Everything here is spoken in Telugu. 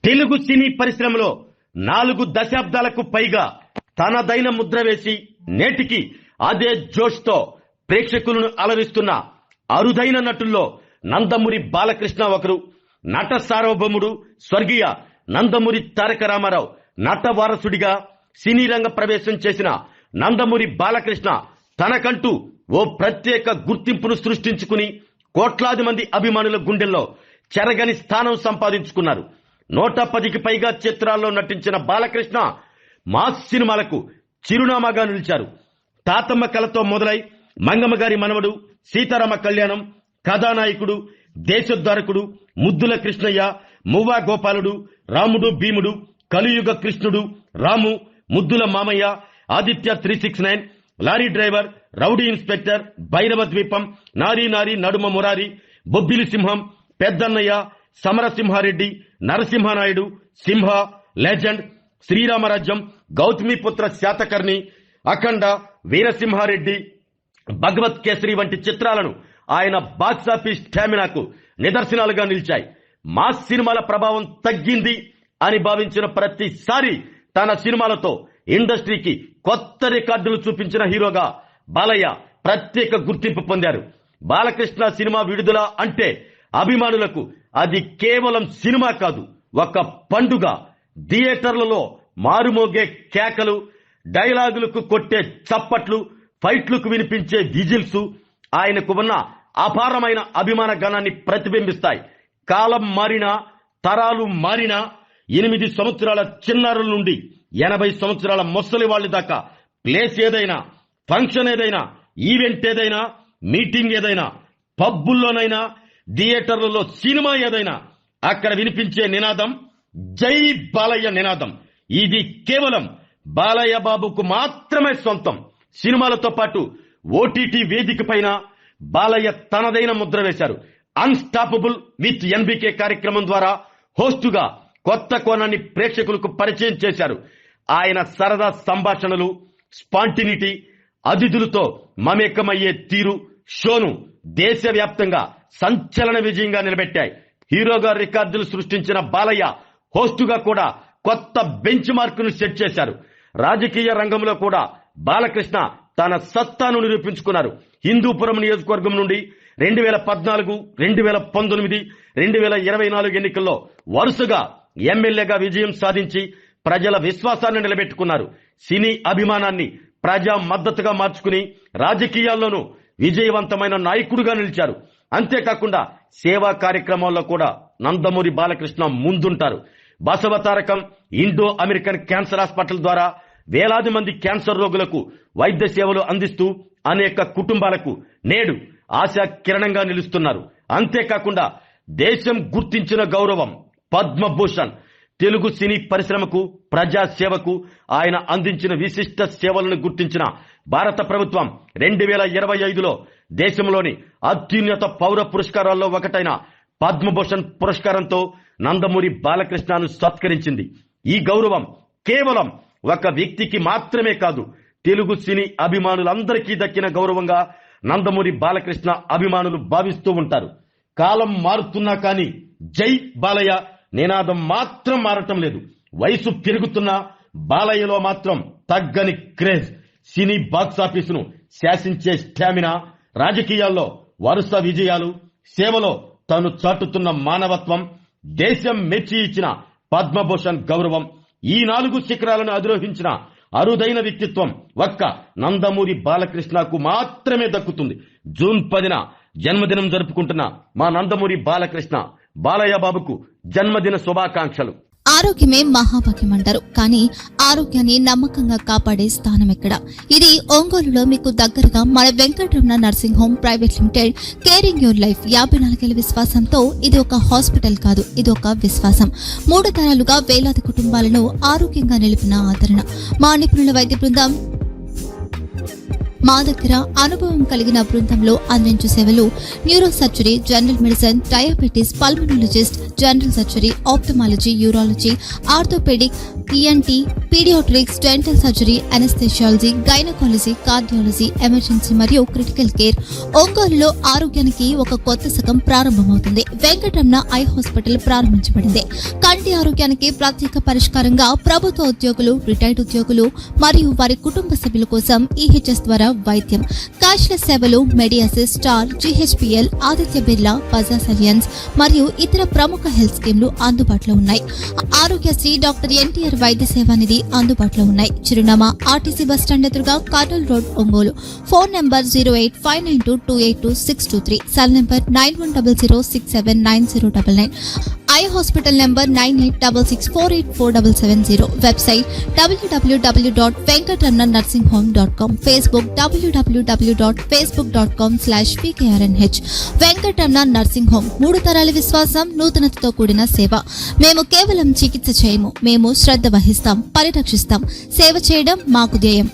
తెలుగు సినీ పరిశ్రమలో 4 దశాబ్దాలకు పైగా తనదైన ముద్ర వేసి నేటికి అదే జోష్తో ప్రేక్షకులను అలరిస్తున్న అరుదైన నటుల్లో నందమూరి బాలకృష్ణ ఒకరు. నట సార్వభౌముడు స్వర్గీయ నందమూరి తారక రామారావు నట వారసుడిగా సినీ రంగ ప్రవేశం చేసిన నందమూరి బాలకృష్ణ తనకంటూ ఓ ప్రత్యేక గుర్తింపును సృష్టించుకుని కోట్లాది మంది అభిమానుల గుండెల్లో చెరగని స్థానం సంపాదించుకున్నారు. 110కి పైగా చిత్రాల్లో నటించిన బాలకృష్ణ మాస్ సినిమాలకు చిరునామాగా నిలిచారు. తాతమ్మ కళతో మొదలై మంగమ్మ గారి మనవడు, సీతారామ కళ్యాణం, కథానాయకుడు, దేశోద్ధారకుడు, ముద్దుల కృష్ణయ్య, మువ్వా గోపాలుడు, రాముడు భీముడు, కలియుగ కృష్ణుడు, రాము, ముద్దుల మామయ్య, Aditya 369, lorry driver, rowdy inspector, Bhairava ద్వీపం, నారీ నారీ నడుమ మురారి, బొబ్బిలి సింహం, పెద్దన్నయ్య, సమరసింహారెడ్డి, నరసింహనాయుడు, సింహ, లెజెండ్, శ్రీరామరాజ్యం, గౌతమిపుత్ర శాతకర్ణి, అఖండ, వీరసింహారెడ్డి, భగవత్ కేసరి వంటి చిత్రాలను ఆయన బాక్సాఫీస్ స్టామినాకు నిదర్శనాలుగా నిలిచాయి. మాస్ సినిమాల ప్రభావం తగ్గింది అని భావించిన ప్రతిసారి తన సినిమాలతో ఇండస్ట్రీకి కొత్త రికార్డులు చూపించిన హీరోగా బాలయ్య ప్రత్యేక గుర్తింపు పొందారు. బాలకృష్ణ సినిమా విడుదల అంటే అభిమానులకు అది కేవలం సినిమా కాదు, ఒక పండుగ. థియేటర్లలో మారుమోగే కేకలు, డైలాగులకు కొట్టే చప్పట్లు, ఫైట్లకు వినిపించే విజిల్స్ ఆయనకు ఉన్న అపారమైన అభిమాన గణాన్ని ప్రతిబింబిస్తాయి. కాలం మారినా, తరాలు మారినా 8 సంవత్సరాల చిన్నారుల నుండి 80 సంవత్సరాల ముసలి వాళ్ళ దాకా ప్లేస్ ఏదైనా, ఫంక్షన్ ఏదైనా, ఈవెంట్ ఏదైనా, మీటింగ్ ఏదైనా, పబ్బుల్లోనైనా, థియేటర్లలో సినిమా ఏదైనా, అక్కడ వినిపించే నినాదం జై బాలయ్య నినాదం. ఇది కేవలం బాలయ్య బాబుకు మాత్రమే సొంతం. సినిమాలతో పాటు ఓటీటీ వేదిక పైన బాలయ్య తనదైన ముద్ర వేశారు. అన్స్టాపబుల్ విత్ ఎన్బికే కార్యక్రమం ద్వారా హోస్టుగా కొత్త కోణాన్ని ప్రేక్షకులకు పరిచయం చేశారు. ఆయన సరదా సంభాషణలు, స్పాంటినిటీ, అతిథులతో మమేకమయ్యే తీరు షోను దేశవ్యాప్తంగా సంచలన విజయంగా నిలబెట్టాయి. హీరోగా రికార్డులు సృష్టించిన బాలయ్య హోస్టుగా కూడా కొత్త బెంచ్ మార్కును సెట్ చేశారు. రాజకీయ రంగంలో కూడా బాలకృష్ణ తన సత్తాను నిరూపించుకున్నారు. హిందూపురం నియోజకవర్గం నుండి 2014, 2019, 2024 ఎన్నికల్లో వరుసగా ఎమ్మెల్యేగా విజయం సాధించి ప్రజల విశ్వాసాన్ని నిలబెట్టుకున్నారు. సినీ అభిమానాన్ని ప్రజా మద్దతుగా మార్చుకుని రాజకీయాల్లోనూ విజయవంతమైన నాయకుడిగా నిలిచారు. అంతేకాకుండా సేవా కార్యక్రమాల్లో కూడా నందమూరి బాలకృష్ణ ముందుంటారు. Basavatarakam Indo American cancer hospital ద్వారా వేలాది మంది క్యాన్సర్ రోగులకు వైద్య సేవలు అందిస్తూ అనేక కుటుంబాలకు నేడు ఆశా కిరణంగా నిలుస్తున్నారు. అంతేకాకుండా దేశం గుర్తించిన గౌరవం పద్మభూషణ్. తెలుగు సినీ పరిశ్రమకు, ప్రజా సేవకు ఆయన అందించిన విశిష్ట సేవలను గుర్తించిన భారత ప్రభుత్వం 2025లో దేశంలోని అత్యున్నత పౌర పురస్కారాల్లో ఒకటైన పద్మభూషణ్ పురస్కారంతో నందమూరి బాలకృష్ణను సత్కరించింది. ఈ గౌరవం కేవలం ఒక వ్యక్తికి మాత్రమే కాదు, తెలుగు సినీ అభిమానులందరికీ దక్కిన గౌరవంగా నందమూరి బాలకృష్ణ అభిమానులు భావిస్తూ ఉంటారు. కాలం మారుతున్నా కానీ జై బాలయ్య నినాదం మాత్రం మారటం లేదు. వయసు పెరుగుతున్నా బాలయ్యలో మాత్రం తగ్గని క్రేజ్, సినీ బాక్సాఫీసును శాసించే స్టామినా, రాజకీయాల్లో వరుస విజయాలు, సేవలో తాను చాటుతున్న మానవత్వం, దేశం మెచ్చి ఇచ్చిన పద్మభూషణ్ గౌరవం, ఈ 4 శిఖరాలను అధిరోహించిన అరుదైన వ్యక్తిత్వం ఒక్క నందమూరి బాలకృష్ణకు మాత్రమే దక్కుతుంది. జూన్ 10న జన్మదినం జరుపుకుంటున్న మా నందమూరి బాలకృష్ణ బాలయ్య బాబుకు జన్మదిన శుభాకాంక్షలు. ఆరోగ్యమే మహాభాగ్యం అంటారు, కానీ ఆరోగ్యాన్ని నమ్మకంగా కాపాడే స్థానం ఎక్కడ? ఇది ఒంగోలులో మీకు దగ్గరగా మన Venkataramana nursing home private limited. Caring your life 54 ఏళ్ల విశ్వాసంతో ఇది ఒక హాస్పిటల్ కాదు, ఇది ఒక విశ్వాసం. 3 తరాలుగా వేలాది కుటుంబాలను ఆరోగ్యంగా నిలిపిన ఆదరణ. మా నిపుణుల వైద్య బృందం మా దగ్గర అనుభవం కలిగిన బృందంలో అందించే సేవలు neuro surgery, general medicine, diabetes, pulmonologist, general surgery, ophthalmology, urology, orthopaedic, ENT, paediatrics, dental surgery, anaesthesiology, gynaecology, cardiology, emergency మరియు క్రిటికల్ కేర్. ఒంగోలులో ఆరోగ్యానికి ఒక కొత్త శకం ప్రారంభమవుతుంది. వెంకటరమణ ఐ హాస్పిటల్ ప్రారంభించబడింది. కంటి ఆరోగ్యానికి ప్రత్యేక పరిష్కారంగా ప్రభుత్వ ఉద్యోగులు, రిటైర్డ్ ఉద్యోగులు మరియు వారి కుటుంబ సభ్యుల కోసం ఈహెచ్ఎస్ ద్వారా వైద్యం, క్యాష్లెస్ సేవలు, మెడియాసిస్, స్టార్, జీహెచ్పీఎల్, ఆదిత్య బిర్లా, బజాజ్ అలియన్స్ మరియు ఇతర ప్రముఖ హెల్త్ స్కీమ్లు అందుబాటులో ఉన్నాయి. ఆరోగ్యశ్రీ, డాక్టర్ ఎన్టీఆర్ వైద్య సేవా నిధి అందుబాటులో ఉన్నాయి. చిరునామా ఆర్టీసీ బస్టాండ్ ఎదురుగా, Kurnool road, Ongole. Phone number 08592282623, cell number 9100679099. Eye hospital number 9866484770. Website www.venkatramannursing.com. Facebook www.facebook.com/vkrnh. Venkataramana nursing home, 3 తరాల విశ్వాసం, నూతనతతో కూడిన సేవ. మేము కేవలం చికిత్స చేయము, మేము శ్రద్ధ వహిస్తాం, పరిరక్షిస్తాం. సేవ చేయడం మాకు ధ్యేయం.